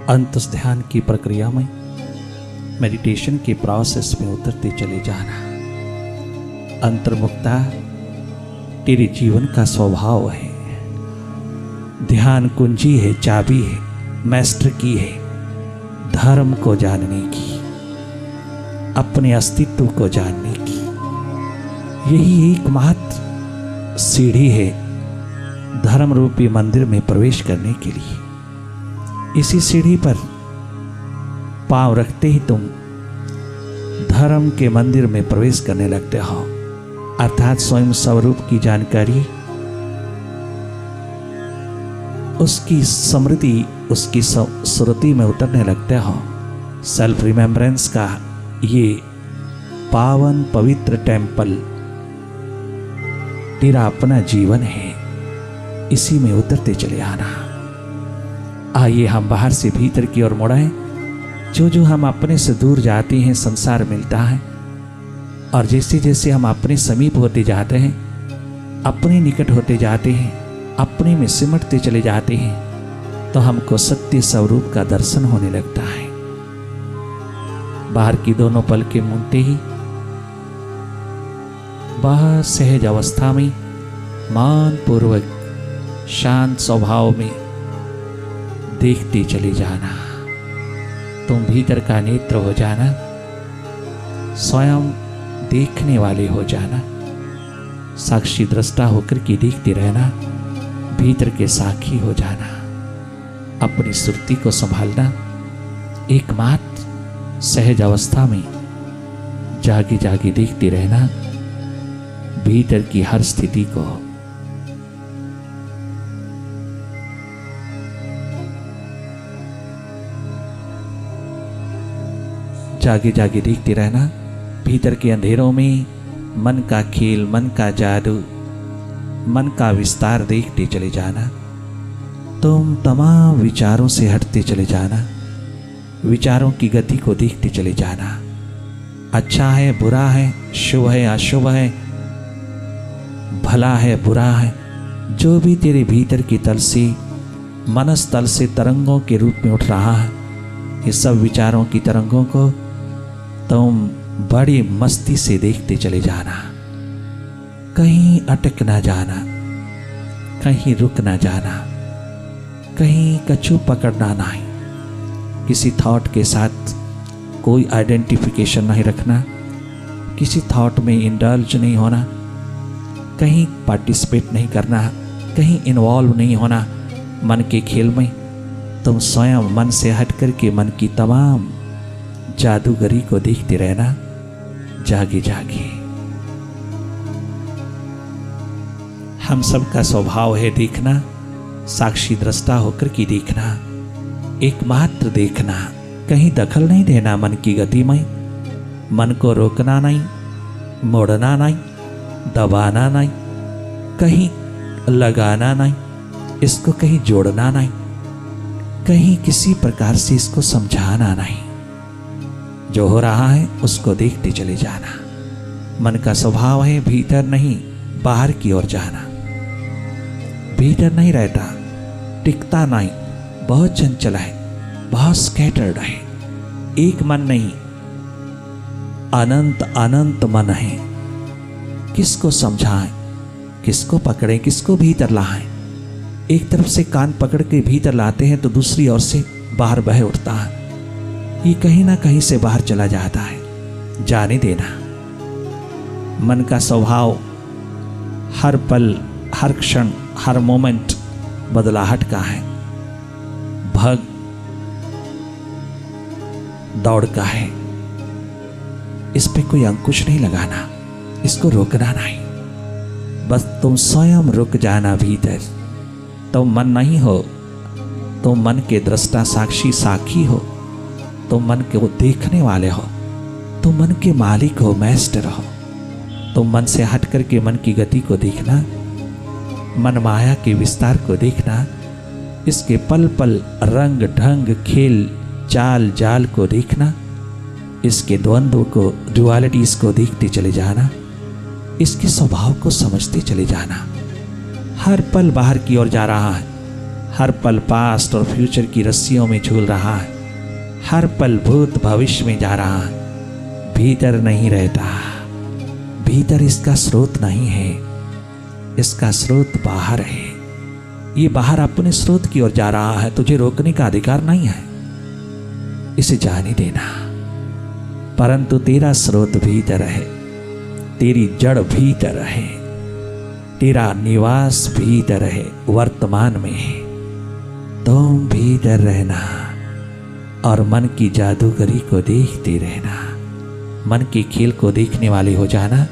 अंतस ध्यान की प्रक्रिया में, मेडिटेशन के प्रोसेस में उतरते चले जाना। अंतर्मुक्ता तेरे जीवन का स्वभाव है। ध्यान कुंजी है, चाबी है, मास्टर की है धर्म को जानने की, अपने अस्तित्व को जानने की। यही एकमात्र सीढ़ी है धर्म रूपी मंदिर में प्रवेश करने के लिए। इसी सीढ़ी पर पांव रखते ही तुम धर्म के मंदिर में प्रवेश करने लगते हो, अर्थात स्वयं स्वरूप की जानकारी, उसकी स्मृति, उसकी सुरति में उतरने लगते हो। सेल्फ रिमेम्बरेंस का ये पावन पवित्र टेम्पल तेरा अपना जीवन है, इसी में उतरते चले आना। आइए हम बाहर से भीतर की ओर मुड़ाएं। जो जो हम अपने से दूर जाते हैं संसार मिलता है, और जैसे जैसे हम अपने समीप होते जाते हैं, अपने निकट होते जाते हैं, अपने में सिमटते चले जाते हैं, तो हमको सत्य स्वरूप का दर्शन होने लगता है। बाहर की दोनों पलकें मूंदते ही बहुत सहज अवस्था में मान पूर्वक शांत स्वभाव में देखते चले जाना। तुम भीतर का नेत्र हो जाना, स्वयं देखने वाले हो जाना, साक्षी दृष्टा होकर के देखते रहना, भीतर के साक्षी हो जाना, अपनी सुरती को संभालना। एकमात्र सहज अवस्था में जागे जागे देखते रहना भीतर की हर स्थिति को। जागे जागे देखते रहना भीतर के अंधेरों में मन का खेल, मन का जादू, मन का विस्तार देखते चले जाना। तुम तमाम विचारों से हटते चले जाना, विचारों की गति को देखते चले जाना। अच्छा है, बुरा है, शुभ है, अशुभ है, भला है, बुरा है, जो भी तेरे भीतर की तल से, मनस तल से तरंगों के रूप में उठ रहा है, ये सब विचारों की तरंगों को तुम बड़ी मस्ती से देखते चले जाना। कहीं अटक ना जाना, कहीं रुक ना जाना, कहीं कछु पकड़ना नहीं, किसी थॉट के साथ कोई आइडेंटिफिकेशन नहीं रखना, किसी थॉट में इंडल्ज नहीं होना, कहीं पार्टिसिपेट नहीं करना, कहीं इन्वॉल्व नहीं होना मन के खेल में। तुम स्वयं मन से हट करके मन की तमाम जादूगरी को देखते रहना जागे जागे। हम सबका स्वभाव है देखना, साक्षी दृष्टा होकर के देखना, एकमात्र देखना, कहीं दखल नहीं देना मन की गति में, मन को रोकना नहीं, मोड़ना नहीं, दबाना नहीं, कहीं लगाना नहीं, इसको कहीं जोड़ना नहीं, कहीं किसी प्रकार से इसको समझाना नहीं। जो हो रहा है उसको देखते चले जाना। मन का स्वभाव है भीतर नहीं बाहर की ओर जाना। भीतर नहीं रहता, टिकता नहीं, बहुत चंचल है, बहुत स्कैटर्ड है, एक मन नहीं, अनंत अनंत मन है। किसको समझाएं, किसको पकड़ें, किसको भीतर लाएं। एक तरफ से कान पकड़ के भीतर लाते हैं तो दूसरी ओर से बाहर बह उठता है, ये कहीं ना कहीं से बाहर चला जाता है। जाने देना। मन का स्वभाव हर पल, हर क्षण, हर मोमेंट बदलाहट का है, भग दौड़ का है। इस पे कोई अंकुश नहीं लगाना, इसको रोकना नहीं, बस तुम स्वयं रुक जाना भीतर। तुम मन नहीं हो, तुम मन के दृष्टा साक्षी साखी हो, तुम मन के वो देखने वाले हो, तुम मन के मालिक हो, मास्टर हो। तुम मन से हट करके मन की गति को देखना, मन माया के विस्तार को देखना, इसके पल पल रंग ढंग खेल चाल जाल को देखना, इसके द्वंद्व को, डुअलिटीज को देखते चले जाना, इसके स्वभाव को समझते चले जाना। हर पल बाहर की ओर जा रहा है, हर पल पास्ट और फ्यूचर की रस्सियों में झूल रहा है, हर पल भूत भविष्य में जा रहा है, भीतर नहीं रहता। भीतर इसका स्रोत नहीं है, इसका स्रोत बाहर है। ये बाहर अपने स्रोत की ओर जा रहा है, तुझे रोकने का अधिकार नहीं है, इसे जाने देना। परंतु तेरा स्रोत भीतर है, तेरी जड़ भीतर है, तेरा निवास भीतर है, वर्तमान में है। तुम भीतर रहना और मन की जादूगरी को देखते रहना, मन के खेल को देखने वाले हो जाना।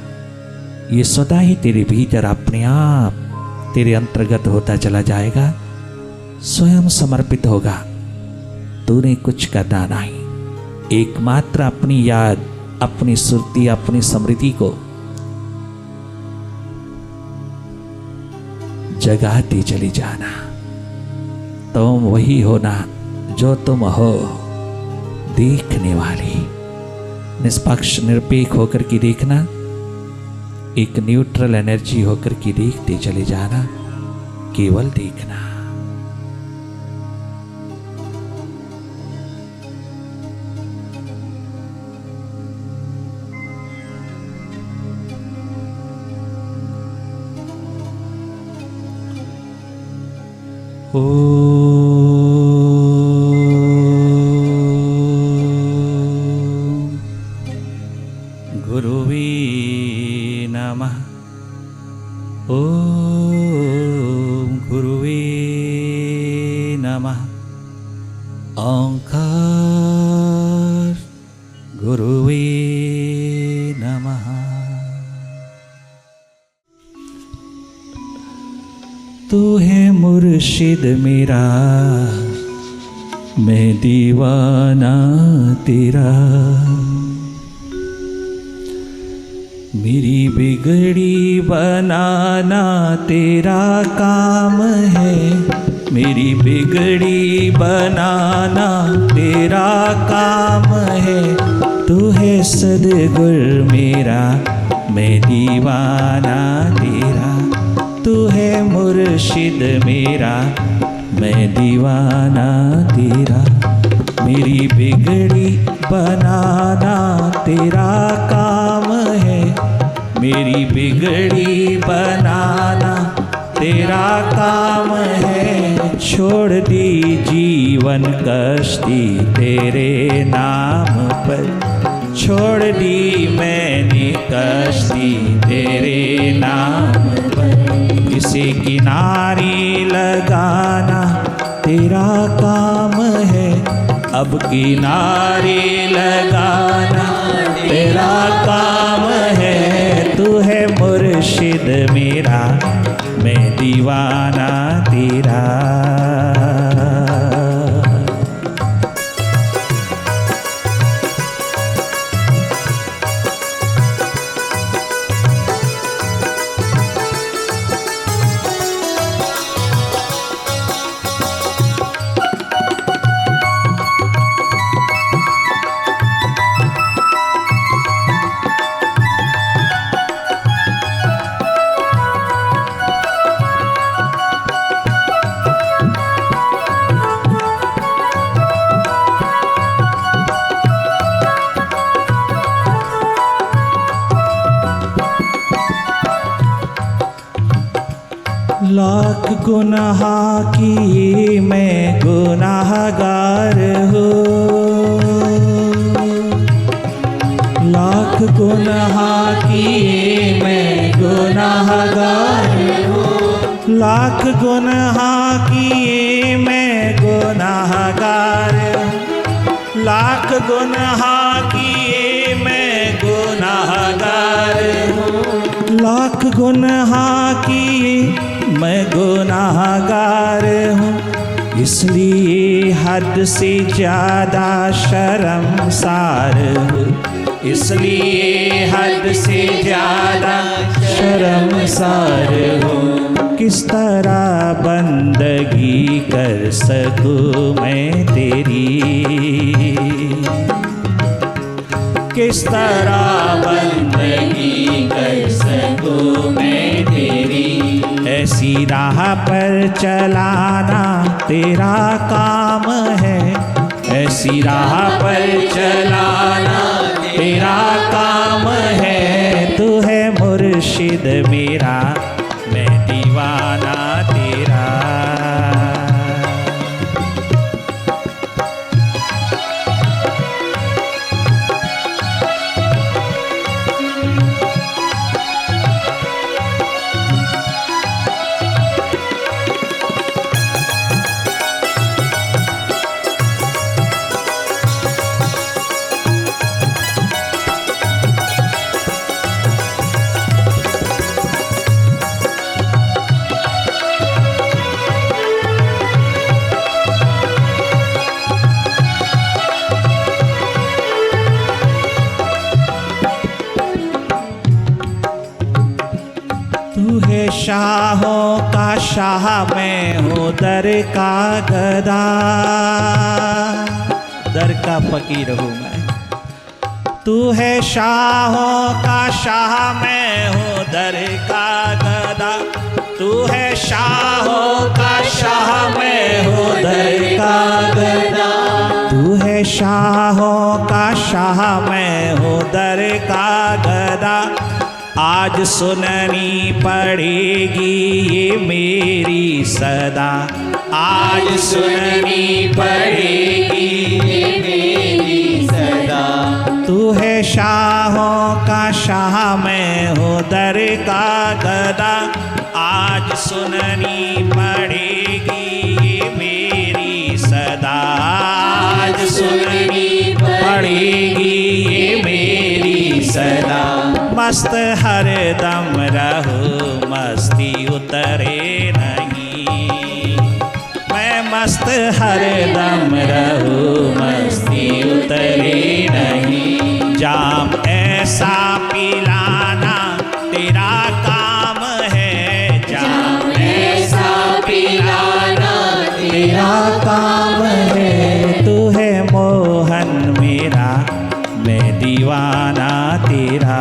ये स्वतः ही तेरे भीतर अपने आप तेरे अंतर्गत होता चला जाएगा, स्वयं समर्पित होगा। तूने कुछ करना नहीं, एकमात्र अपनी याद, अपनी सुरती, अपनी स्मृति को जगाते चली जाना। तुम वही होना जो तुम हो, देखने वाली, निष्पक्ष निरपेक्ष होकर के देखना, एक न्यूट्रल एनर्जी होकर के देखते चले जाना, केवल देखना। गुरुवे नमः। ओम गुरुवे नमः। ओंकार गुरुवे नमः। तू है मुर्शिद मेरा, मैं दीवाना तेरा। मेरी बिगड़ी बनाना तेरा काम है, मेरी बिगड़ी बनाना तेरा काम है। तू है सद्गुर मेरा, मैं दीवाना तेरा। तू है मुर्शिद मेरा, मैं दीवाना तेरा। मेरी बिगड़ी बनाना तेरा काम है, मेरी बिगड़ी बनाना तेरा काम है। छोड़ दी जीवन कश्ती तेरे नाम पर, छोड़ दी मैंने कश्ती तेरे नाम पर। इसे किनारे लगाना तेरा काम है, अब किनारे लगाना तेरा काम है। तू है मुर्शिद मेरा, मैं दीवाना तेरा। लाख गुनाह किए मैं गुनाहगार हूँ, लाख गुनाह किए मैं गुनाहगार हूँ। लाख गुनाह किए मैं गुनाहगार, लाख गुनाह किए मैं गुनाहगार हूँ। लाख गुनाह किए मैं गुनाहगार हूँ, इसलिए हद से ज़्यादा शर्मसार हूँ, इसलिए हद से ज़्यादा शर्मसार हूँ। किस तरह बंदगी कर सकूँ मैं तेरी, किस तरह बंदगी कर सकूँ मैं तेरी। ऐसी ऐसी राह पर चलाना तेरा काम है, ऐसी राह पर चलाना तेरा काम है। तू है मुर्शिद मेरा, मैं दीवाना तेरा। तू है शाहों का शाह, मैं हूँ दर का गदा, दर का फकीर हूँ मैं। तू है शाहों का शाह, मैं हूँ दर का गदा। तू है शाहों का शाह, मैं हूँ दर का गदा। तू है शाहों का शाह, मैं हूँ दर का गदा। आज सुननी पड़ेगी ये मेरी सदा, आज सुननी पड़ेगी ये मेरी सदा। तू है शाहों का शाह, मैं हूँ दर का गदा। आज सुननी पड़ेगी ये मेरी सदा, आज सुननी पड़ेगी ये मेरी सदा। मस्त हर दम रहूं, मस्ती उतरे नहीं। मैं मस्त हर दम रहूं, मस्ती उतरे नहीं। जाम ऐसा पिलाना तेरा काम है, जाम ऐसा पिलाना तेरा काम है। तू है मोहन मेरा, मैं दीवाना तेरा।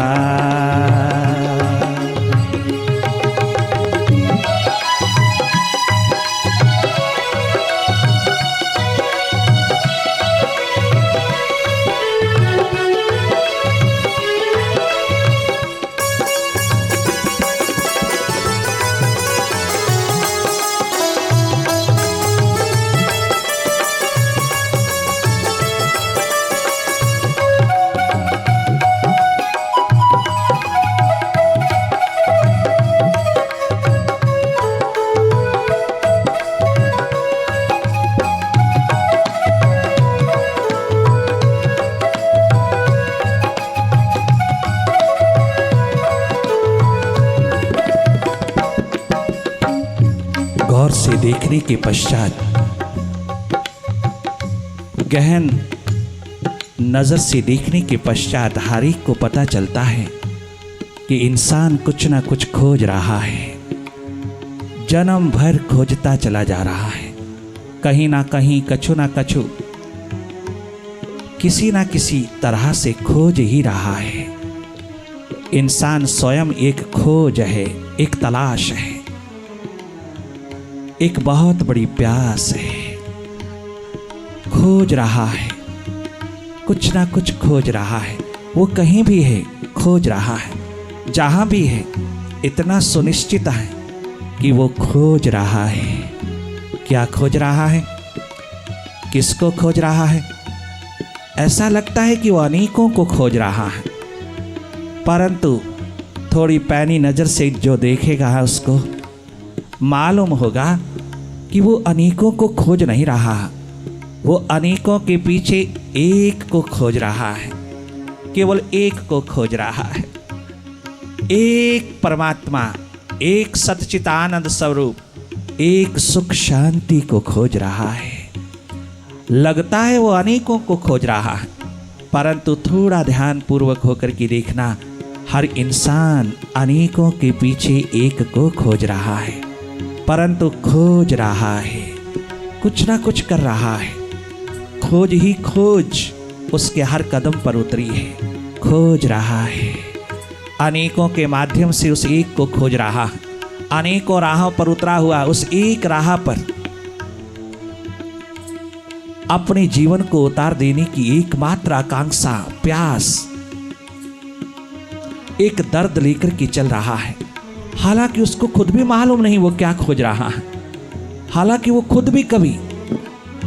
गौर से देखने के पश्चात, गहन नजर से देखने के पश्चात हर एक को पता चलता है कि इंसान कुछ ना कुछ खोज रहा है, जन्म भर खोजता चला जा रहा है। कहीं ना कहीं, कछु ना कछु, किसी ना किसी तरह से खोज ही रहा है। इंसान स्वयं एक खोज है, एक तलाश है, एक बहुत बड़ी प्यास है। खोज रहा है, कुछ ना कुछ खोज रहा है। वो कहीं भी है, खोज रहा है। जहां भी है, इतना सुनिश्चित है कि वो खोज रहा है। क्या खोज रहा है? किसको खोज रहा है? ऐसा लगता है कि वो अनेकों को खोज रहा है, परंतु थोड़ी पैनी नज़र से जो देखेगा उसको मालूम होगा कि वो अनेकों को खोज नहीं रहा। वो अनेकों के पीछे एक को खोज रहा है, केवल एक को खोज रहा है। एक परमात्मा, एक सच्चिदानंद स्वरूप, एक सुख शांति को खोज रहा है। लगता है वो अनेकों को खोज रहा है, परंतु थोड़ा ध्यान पूर्वक होकर के देखना, हर इंसान अनेकों के पीछे एक को खोज रहा है, परंतु खोज रहा है, कुछ ना कुछ कर रहा है। खोज ही खोज उसके हर कदम पर उतरी है। खोज रहा है, अनेकों के माध्यम से उस एक को खोज रहा है, अनेकों राहों पर उतरा हुआ, उस एक राह पर अपने जीवन को उतार देने की एकमात्र आकांक्षा, प्यास, एक दर्द लेकर के चल रहा है। हालांकि उसको खुद भी मालूम नहीं वो क्या खोज रहा है। हालांकि वो खुद भी कभी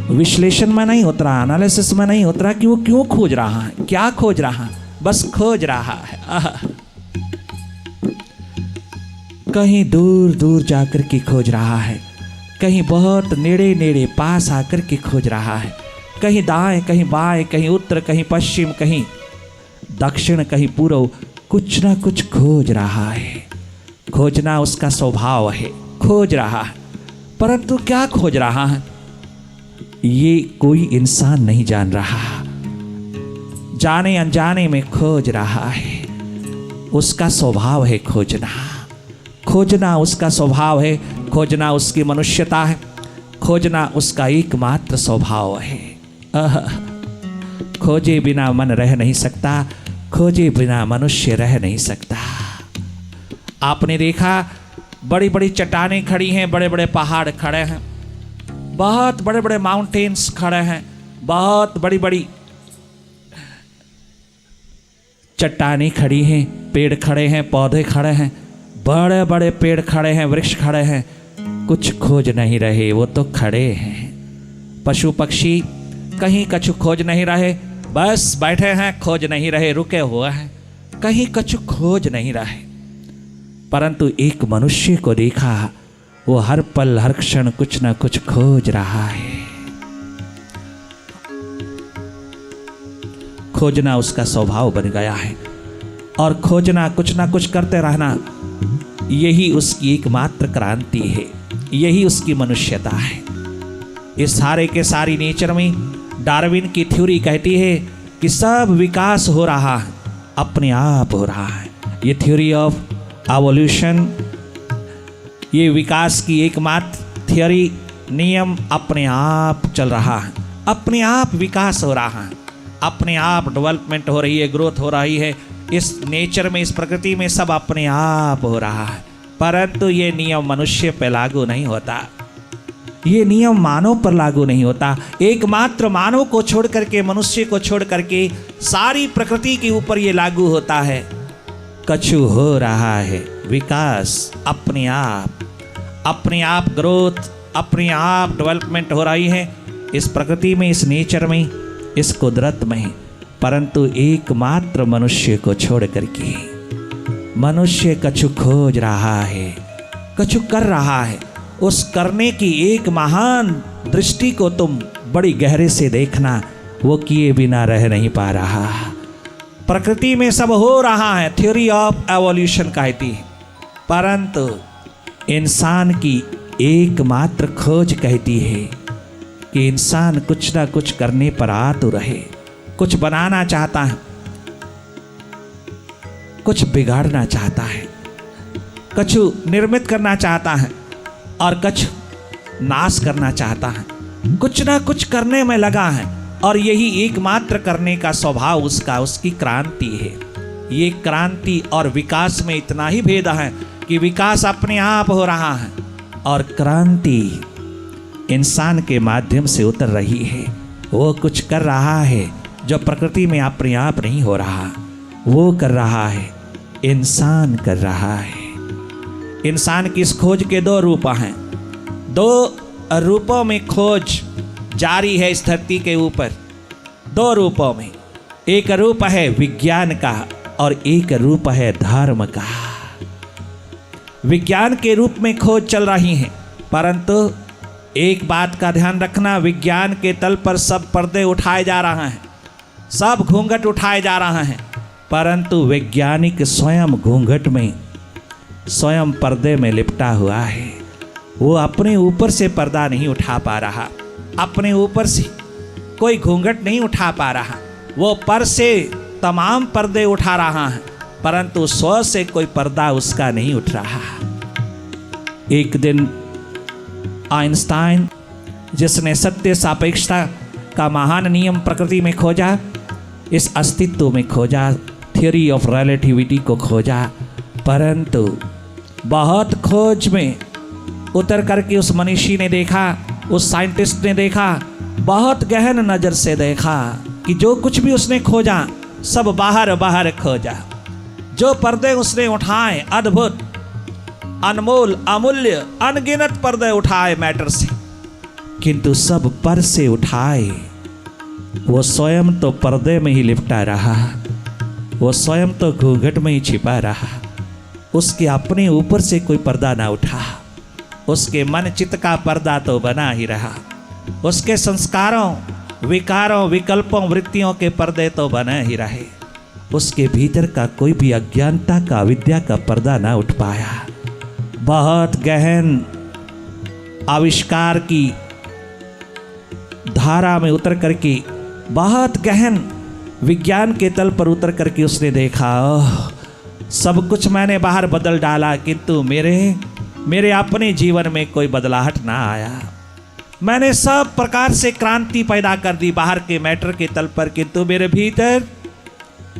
विश्लेषण में नहीं उतरा, एनालिसिस में नहीं उतरा कि वो क्यों खोज रहा है, क्या खोज रहा है, बस खोज रहा है। कहीं दूर दूर जाकर के खोज रहा है, कहीं बहुत नेड़े नेड़े पास आकर के खोज रहा है, कहीं दाएं कहीं बाएं, कहीं उत्तर कहीं पश्चिम, कहीं दक्षिण कहीं पूर्व, कुछ ना कुछ खोज रहा है। खोजना उसका स्वभाव है, खोज रहा है। परंतु क्या खोज रहा है ये कोई इंसान नहीं जान रहा। जाने अनजाने में खोज रहा है। उसका स्वभाव है खोजना। खोजना उसका स्वभाव है, खोजना उसकी मनुष्यता है, खोजना उसका एकमात्र स्वभाव है। खोजे बिना मन रह नहीं सकता, खोजे बिना मनुष्य रह नहीं सकता। आपने देखा बड़ी बड़ी चट्टानें खड़ी हैं, बड़े बड़े पहाड़ खड़े हैं, बहुत बड़े बड़े माउंटेन्स खड़े हैं, बहुत बड़ी बड़ी चट्टानें खड़ी हैं, पेड़ खड़े हैं, पौधे खड़े हैं, बड़े बड़े पेड़ खड़े हैं, वृक्ष खड़े हैं, कुछ खोज नहीं रहे, वो तो खड़े हैं। पशु पक्षी कहीं कछु खोज नहीं रहे, बस बैठे हैं, खोज नहीं रहे, रुके हुए हैं, कहीं कछु खोज नहीं रहे। परंतु एक मनुष्य को देखा, वो हर पल हर क्षण कुछ ना कुछ खोज रहा है। खोजना उसका स्वभाव बन गया है और खोजना, कुछ ना कुछ करते रहना, यही उसकी एकमात्र क्रांति है, यही उसकी मनुष्यता है। इस सारे के सारी नेचर में डार्विन की थ्योरी कहती है कि सब विकास हो रहा है, अपने आप हो रहा है। ये थ्योरी ऑफ एवोल्यूशन, ये विकास की एकमात्र थियरी, नियम अपने आप चल रहा है, अपने आप विकास हो रहा है, अपने आप डेवलपमेंट हो रही है, ग्रोथ हो रही है। इस नेचर में, इस प्रकृति में सब अपने आप हो रहा है। परंतु ये नियम मनुष्य पर लागू नहीं होता, ये नियम मानव पर लागू नहीं होता। एकमात्र मानव को छोड़ करके, मनुष्य को छोड़ करके सारी प्रकृति के ऊपर ये लागू होता है। कछु हो रहा है विकास, अपने आप ग्रोथ, अपने आप डेवलपमेंट हो रही है इस प्रकृति में, इस नेचर में, इस कुदरत में। परंतु एकमात्र मनुष्य को छोड़ करके मनुष्य कछु खोज रहा है, कछु कर रहा है। उस करने की एक महान दृष्टि को तुम बड़ी गहरे से देखना, वो किए बिना रह नहीं पा रहा। प्रकृति में सब हो रहा है, थ्योरी ऑफ एवोल्यूशन कहती है, परंतु इंसान की एकमात्र खोज कहती है कि इंसान कुछ ना कुछ करने पर आतुर रहे, कुछ बनाना चाहता है, कुछ बिगाड़ना चाहता है, कुछ निर्मित करना चाहता है और कुछ नाश करना चाहता है। कुछ ना कुछ करने में लगा है और यही एकमात्र करने का स्वभाव उसका, उसकी क्रांति है। ये क्रांति और विकास में इतना ही भेद है कि विकास अपने आप हो रहा है और क्रांति इंसान के माध्यम से उतर रही है। वो कुछ कर रहा है जो प्रकृति में अपने आप नहीं हो रहा, वो कर रहा है, इंसान कर रहा है। इंसान की इस खोज के दो रूप हैं, दो रूपों में खोज जारी है इस धरती के ऊपर, दो रूपों में। एक रूप है विज्ञान का और एक रूप है धर्म का। विज्ञान के रूप में खोज चल रही है, परंतु एक बात का ध्यान रखना, विज्ञान के तल पर सब पर्दे उठाए जा रहे हैं, सब घूंघट उठाए जा रहे हैं, परंतु वैज्ञानिक स्वयं घूंघट में, स्वयं पर्दे में लिपटा हुआ है। वो अपने ऊपर से पर्दा नहीं उठा पा रहा, अपने ऊपर से कोई घूंघट नहीं उठा पा रहा। वो पर से तमाम पर्दे उठा रहा है, परंतु स्व से कोई पर्दा उसका नहीं उठ रहा। एक दिन आइंस्टाइन, जिसने सत्य सापेक्षता का महान नियम प्रकृति में खोजा, इस अस्तित्व में खोजा, थ्योरी ऑफ रिलेटिविटी को खोजा, परंतु बहुत खोज में उतर करके उस मनीषी ने देखा, उस साइंटिस्ट ने देखा, बहुत गहन नज़र से देखा कि जो कुछ भी उसने खोजा सब बाहर बाहर खोजा। जो पर्दे उसने उठाए, अद्भुत, अनमोल, अमूल्य, अनगिनत पर्दे उठाए मैटर से, किंतु सब पर से उठाए वो स्वयं तो पर्दे में ही लिपटा रहा, वो स्वयं तो घूंघट में ही छिपा रहा। उसके अपने ऊपर से कोई पर्दा ना उठा, उसके मन चित्त का पर्दा तो बना ही रहा। उसके संस्कारों, विकारों, विकल्पों, वृत्तियों के पर्दे तो बने ही रहे। उसके भीतर का कोई भी अज्ञानता का, अविद्या का पर्दा ना उठ पाया। बहुत गहन आविष्कार की धारा में उतर करके, बहुत गहन विज्ञान के तल पर उतर करके उसने देखा, सब कुछ मैंने बाहर बदल डाला, किंतु मेरे अपने जीवन में कोई बदलाहट ना आया। मैंने सब प्रकार से क्रांति पैदा कर दी बाहर के मैटर के तल पर, किंतु मेरे भीतर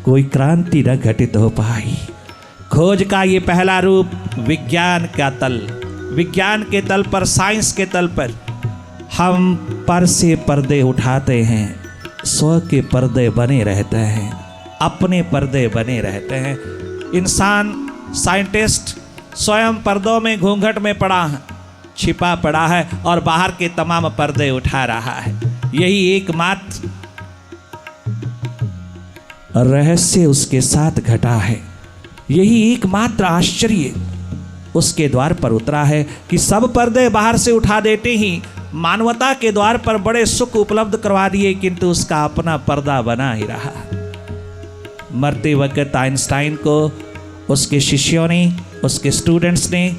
कोई क्रांति न घटित हो पाई। खोज का ये पहला रूप विज्ञान का तल, विज्ञान के तल पर, साइंस के तल पर हम पर से पर्दे उठाते हैं, स्व के पर्दे बने रहते हैं, अपने पर्दे बने रहते हैं। इंसान, साइंटिस्ट स्वयं पर्दों में, घूंघट में पड़ा है, छिपा पड़ा है और बाहर के तमाम पर्दे उठा रहा है। यही एकमात्र रहस्य उसके साथ घटा है, यही एकमात्र आश्चर्य उसके द्वार पर उतरा है कि सब पर्दे बाहर से उठा देते ही मानवता के द्वार पर बड़े सुख उपलब्ध करवा दिए, किंतु उसका अपना पर्दा बना ही रहा। मरते वक्त आइंस्टाइन को उसके शिष्यों ने, उसके स्टूडेंट्स ने,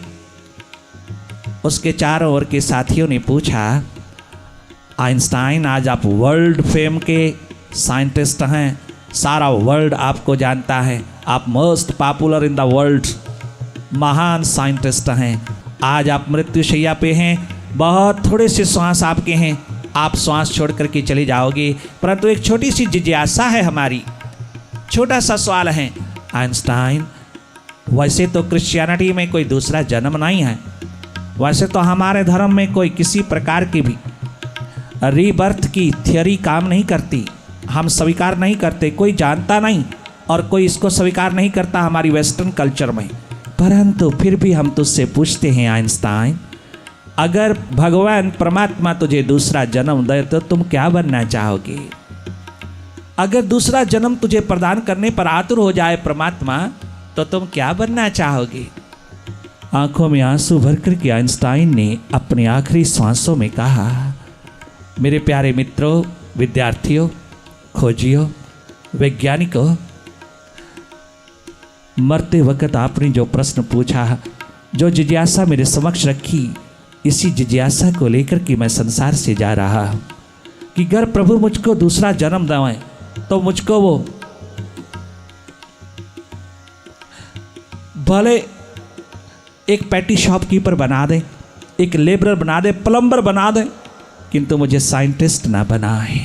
उसके चारों ओर के साथियों ने पूछा, आइंस्टाइन आज आप वर्ल्ड फेम के साइंटिस्ट हैं, सारा वर्ल्ड आपको जानता है, आप most popular in the world, महान साइंटिस्ट हैं। आज आप मृत्युशैया पे हैं, बहुत थोड़े से श्वास आपके हैं, आप श्वास छोड़ करके चले जाओगे, परंतु एक छोटी सी जिज्ञासा है हमारी, छोटा सा सवाल है। आइंस्टाइन, वैसे तो क्रिश्चियनिटी में कोई दूसरा जन्म नहीं है, वैसे तो हमारे धर्म में कोई किसी प्रकार की भी रीबर्थ की थियोरी काम नहीं करती, हम स्वीकार नहीं करते, कोई जानता नहीं और कोई इसको स्वीकार नहीं करता हमारी वेस्टर्न कल्चर में। परंतु फिर भी हम तुझसे पूछते हैं आइंस्टाइन, अगर भगवान परमात्मा तुझे दूसरा जन्म दे तो तुम क्या बनना चाहोगे? अगर दूसरा जन्म तुझे प्रदान करने पर आतुर हो जाए परमात्मा, तो तुम क्या बनना चाहोगे? आंखों में आंसू भरकर के आइंस्टाइन ने अपने आखिरी सांसों में कहा, मेरे प्यारे मित्रों, विद्यार्थियों, खोजियों, वैज्ञानिकों, मरते वक्त आपने जो प्रश्न पूछा, जो जिज्ञासा मेरे समक्ष रखी, इसी जिज्ञासा को लेकर के मैं संसार से जा रहा हूँ कि अगर प्रभु मुझको दूसरा जन्म दें तो मुझको वो भले एक पैटी शॉपकीपर बना दे, एक लेबरर बना दे, प्लम्बर बना दे, किंतु मुझे साइंटिस्ट ना बनाए।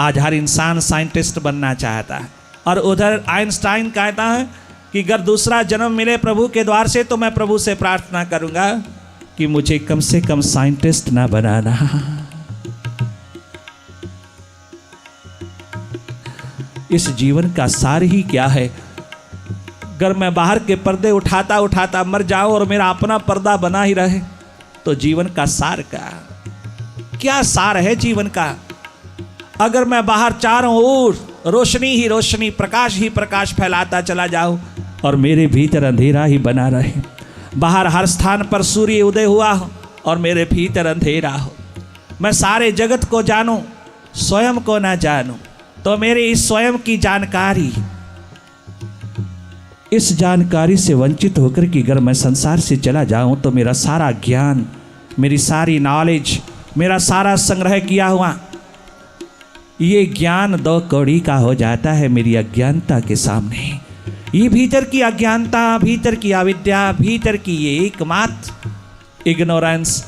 आज हर इंसान साइंटिस्ट बनना चाहता है और उधर आइंस्टाइन कहता है कि अगर दूसरा जन्म मिले प्रभु के द्वार से तो मैं प्रभु से प्रार्थना करूंगा कि मुझे कम से कम साइंटिस्ट ना बनाना। इस जीवन का सार ही क्या है? अगर मैं बाहर के पर्दे उठाता उठाता मर जाऊं और मेरा अपना पर्दा बना ही रहे तो जीवन का सार क्या सार है जीवन का? अगर मैं बाहर चारों ओर रोशनी ही रोशनी, प्रकाश ही प्रकाश फैलाता चला जाऊं और मेरे भीतर अंधेरा ही बना रहे, बाहर हर स्थान पर सूर्य उदय हुआ हो और मेरे भीतर अंधेरा हो, मैं सारे जगत को जानूं, स्वयं को ना जानूं, तो मेरे इस स्वयं की जानकारी, इस जानकारी से वंचित होकर कि अगर मैं संसार से चला जाऊं तो मेरा सारा ज्ञान, मेरी सारी नॉलेज, मेरा सारा संग्रह किया हुआ ये ज्ञान 2 कौड़ी का हो जाता है मेरी अज्ञानता के सामने। ये भीतर की अज्ञानता, भीतर की अविद्या, भीतर की ये एकमात्र इग्नोरेंस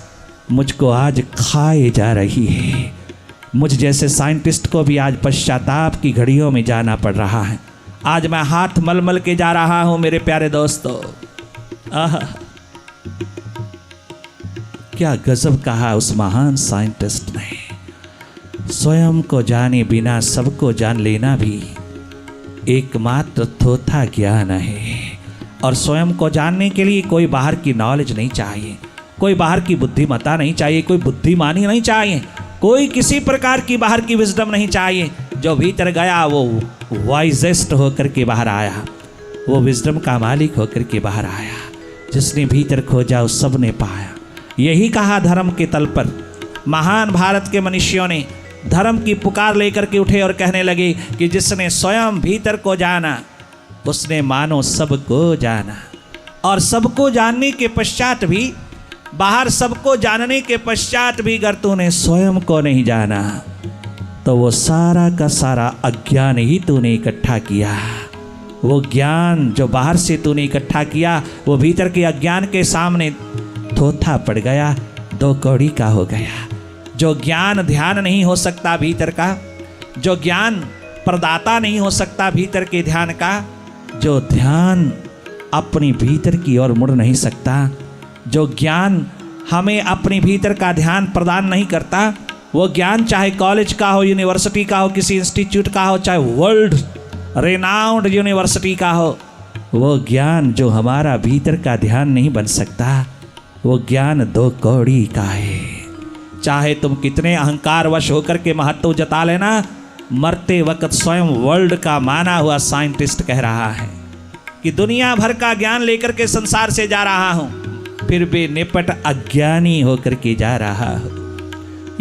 मुझको आज खाए जा रही है। मुझ जैसे साइंटिस्ट को भी आज पश्चाताप की घड़ियों में जाना पड़ रहा है। आज मैं हाथ मल मल के जा रहा हूँ मेरे प्यारे दोस्तों। क्या गजब कहा उस महान साइंटिस्ट ने। स्वयं को जाने बिना सबको जान लेना भी एकमात्र थोथा ज्ञान है। और स्वयं को जानने के लिए कोई बाहर की नॉलेज नहीं चाहिए, कोई बाहर की बुद्धिमत्ता नहीं चाहिए, कोई बुद्धिमानी नहीं चाहिए, कोई किसी प्रकार की बाहर की विजडम नहीं चाहिए। जो भीतर गया वो वाइजेस्ट होकर के बाहर आया, वो विजडम का मालिक होकर के बाहर आया। जिसने भीतर खोजा उस सब ने पाया। यही कहा धर्म के तल पर महान भारत के मनुष्यों ने। धर्म की पुकार लेकर के उठे और कहने लगे कि जिसने स्वयं भीतर को जाना उसने मानो सबको जाना। और सबको जानने के पश्चात भी, बाहर सबको जानने के पश्चात भी अगर तूने स्वयं को नहीं जाना तो वो सारा का सारा अज्ञान ही तूने इकट्ठा किया। वो ज्ञान जो बाहर से तूने इकट्ठा किया वो भीतर के अज्ञान के सामने थोथा पड़ गया, दो कौड़ी का हो गया। जो ज्ञान ध्यान नहीं हो सकता भीतर का, जो ज्ञान प्रदाता नहीं हो सकता भीतर के ध्यान का, जो ध्यान अपनी भीतर की ओर मुड़ नहीं सकता, जो ज्ञान हमें अपने भीतर का ध्यान प्रदान नहीं करता, वो ज्ञान चाहे कॉलेज का हो, यूनिवर्सिटी का हो, किसी इंस्टीट्यूट का हो, चाहे वर्ल्ड रेनाउंड यूनिवर्सिटी का हो, वो ज्ञान जो हमारा भीतर का ध्यान नहीं बन सकता, वो ज्ञान दो कौड़ी का है। चाहे तुम कितने अहंकारवश होकर के महत्व जता लेना, मरते वक्त स्वयं वर्ल्ड का माना हुआ साइंटिस्ट कह रहा है कि दुनिया भर का ज्ञान लेकर के संसार से जा रहा हूं, फिर भी निपट अज्ञानी होकर के जा रहा हूं।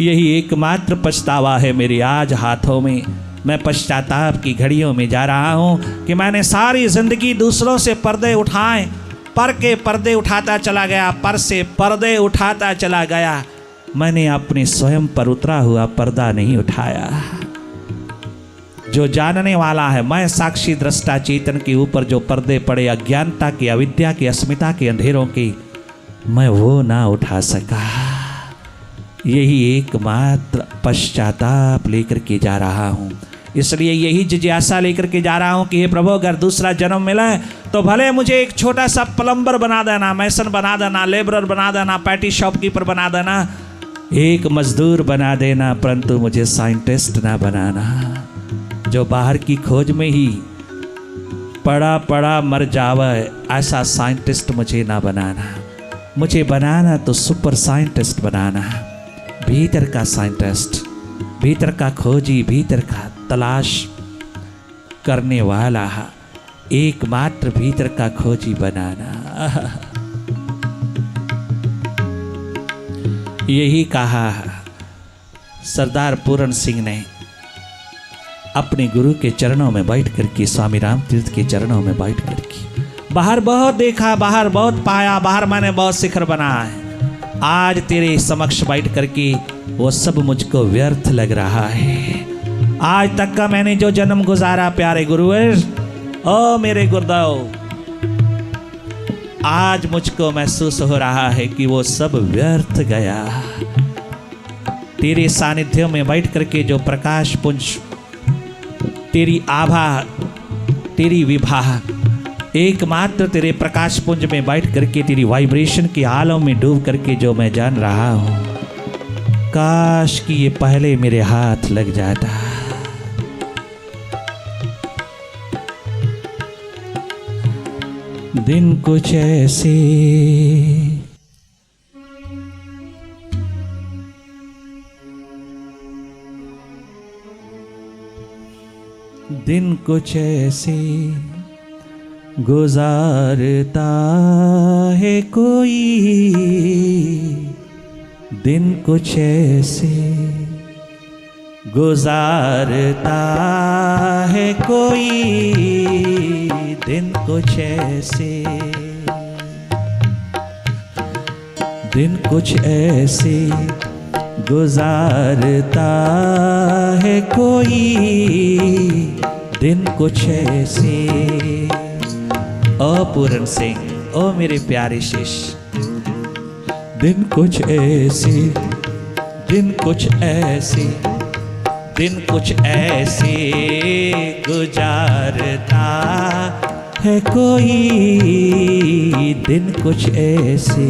यही एकमात्र पछतावा है मेरे आज हाथों में। मैं पश्चाताप की घड़ियों में जा रहा हूं कि मैंने सारी जिंदगी दूसरों से पर्दे उठाए, पर के पर्दे उठाता चला गया, पर से पर्दे उठाता चला गया। मैंने अपने स्वयं पर उतरा हुआ पर्दा नहीं उठाया। जो जानने वाला है, मैं साक्षी दृष्टा चेतन के ऊपर जो पर्दे पड़े अज्ञानता के, अविद्या के, अस्मिता के, अंधेरों के, मैं वो ना उठा सका। यही एकमात्र पश्चाताप लेकर के जा रहा हूँ। इसलिए यही जिज्ञासा लेकर के जा रहा हूँ कि हे प्रभु, अगर दूसरा जन्म मिला तो भले मुझे एक छोटा सा प्लम्बर बना देना, मैसन बना देना, लेबरर बना देना, पैटी शॉपकीपर बना देना, एक मजदूर बना देना, परंतु मुझे साइंटिस्ट ना बनाना जो बाहर की खोज में ही पड़ा पड़ा मर जावे। ऐसा साइंटिस्ट मुझे ना बनाना। मुझे बनाना तो सुपर साइंटिस्ट बनाना, भीतर का साइंटिस्ट, भीतर का खोजी, भीतर का तलाश करने वाला, एकमात्र भीतर का खोजी बनाना। यही कहा सरदार पूरण सिंह ने अपने गुरु के चरणों में बैठ करके, स्वामी राम तीर्थ के चरणों में बैठ करके। बाहर बहुत देखा, बाहर बहुत पाया, बाहर मैंने बहुत शिखर बनाया है, आज तेरे समक्ष बैठ करके वो सब मुझको व्यर्थ लग रहा है। आज तक का मैंने जो जन्म गुजारा प्यारे गुरुवर, ओ मेरे गुरुदेव, आज मुझको महसूस हो रहा है कि वो सब व्यर्थ गया। तेरे सानिध्य में बैठ करके जो प्रकाश पुंज, तेरी आभा, तेरी विभा, एकमात्र तेरे प्रकाश पुंज में बैठ करके तेरी वाइब्रेशन के आलम में डूब करके जो मैं जान रहा हूँ, काश कि ये पहले मेरे हाथ लग जाता। दिन कुछ ऐसे दिन कुछ ऐसे गुजारता है कोई, दिन कुछ ऐसे गुजारता है कोई, दिन कुछ ऐसे, दिन कुछ ऐसे गुजारता है कोई, दिन कुछ ऐसे। ओ पूरण सिंह, ओ मेरे प्यारे शिष्य, दिन कुछ ऐसे, दिन कुछ ऐसे, दिन कुछ ऐसे गुजारता है कोई, दिन कुछ ऐसे